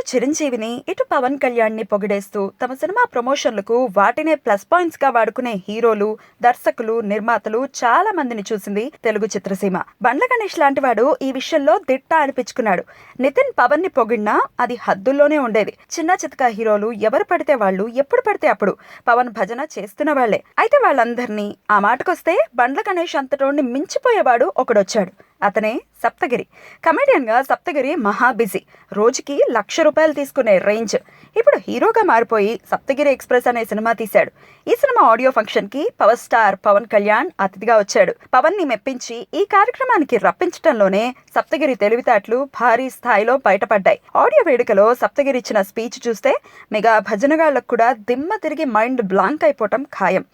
చిరంజీవిని ఇటు పవన్ కళ్యాణ్ని పొగిడేస్తూ తమ సినిమా ప్రమోషన్లకు వాటినే ప్లస్ పాయింట్స్ గా వాడుకునే హీరోలు, దర్శకులు, నిర్మాతలు చాలా మందిని చూసింది తెలుగు చిత్రసీమ. బండ్ల గణేష్ లాంటి వాడు ఈ విషయంలో దిట్ట అనిపించుకున్నాడు. నితిన్ పవన్ ని పొగిడినా అది హద్దుల్లోనే ఉండేది. చిన్న చితక హీరోలు ఎవరు పడితే వాళ్ళు ఎప్పుడు పడితే అప్పుడు పవన్ భజన చేస్తున్న వాళ్లే. అయితే వాళ్ళందరినీ ఆ మాటకొస్తే బండ్ల గణేష్ అంతటోడిని మించిపోయేవాడు ఒకడొచ్చాడు. అతనే సప్తగిరి. కమెడియన్ గా సప్తగిరి మహా బిజీ. రోజుకి ₹1,00,000 తీసుకునే రేంజ్. ఇప్పుడు హీరోగా మారిపోయి సప్తగిరి ఎక్స్ప్రెస్ అనే సినిమా తీశాడు. ఈ సినిమా ఆడియో ఫంక్షన్ కి పవర్ స్టార్ పవన్ కళ్యాణ్ అతిథిగా వచ్చాడు. పవన్ ని మెప్పించి ఈ కార్యక్రమానికి రప్పించడంలోనే సప్తగిరి తెలివితేటలు భారీ స్థాయిలో బయటపడ్డాయి. ఆడియో వేడుకలో సప్తగిరి ఇచ్చిన స్పీచ్ చూస్తే మెగా భజనగాళ్లకు కూడా దిమ్మ తిరిగి మైండ్ బ్లాంక్ అయిపోవటం ఖాయం.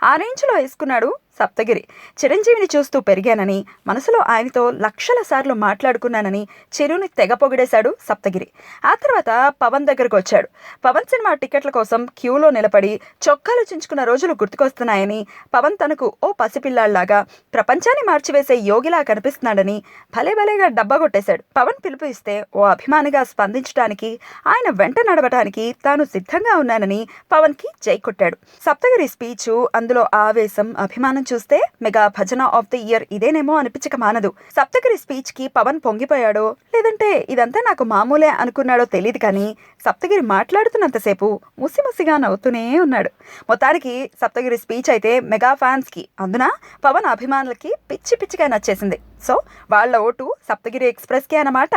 ఆ రేంజ్ లో వేసుకున్నాడు సప్తగిరి. చిరంజీవిని చూస్తూ పెరిగానని, మనసులో ఆయనతో లక్షల సార్లు మాట్లాడుకున్నానని చిరుని తెగ పొగిడేశాడు సప్తగిరి. ఆ తర్వాత పవన్ దగ్గరకు వచ్చాడు. పవన్ సినిమా టికెట్ల కోసం క్యూలో నిలబడి చొక్కాలు చించుకున్న రోజులు గుర్తుకొస్తున్నాయని, పవన్ తనకు ఓ పసిపిల్లాళ్లాగా ప్రపంచాన్ని మార్చివేసే యోగిలా కనిపిస్తున్నాడని భలే భలేగా డబ్బా కొట్టేశాడు. పవన్ పిలుపు ఇస్తే ఓ అభిమానిగా స్పందించడానికి, ఆయన వెంట నడవటానికి తాను సిద్ధంగా ఉన్నానని పవన్ కి జై కొట్టాడు. సప్తగిరి స్పీచ్, అందులో ఆవేశం, అభిమానం చూస్తే మెగా భజన ఆఫ్ ది ఇయర్ ఇదేనేమో అనిపించక మానదు. సప్తగిరి స్పీచ్ కి పవన్ పొంగిపోయాడో లేదంటే ఇదంతా నాకు మామూలే అనుకున్నాడో తెలియదు కానీ సప్తగిరి మాట్లాడుతున్నంతసేపు ముసిముసిగా నవ్వుతూనే ఉన్నాడు. మొత్తానికి సప్తగిరి స్పీచ్ అయితే మెగా ఫ్యాన్స్ కి, అందున పవన్ అభిమానులకి పిచ్చి పిచ్చిగా నచ్చేసింది. సో వాళ్ళ ఓటు సప్తగిరి ఎక్స్ప్రెస్ కి అన్నమాట.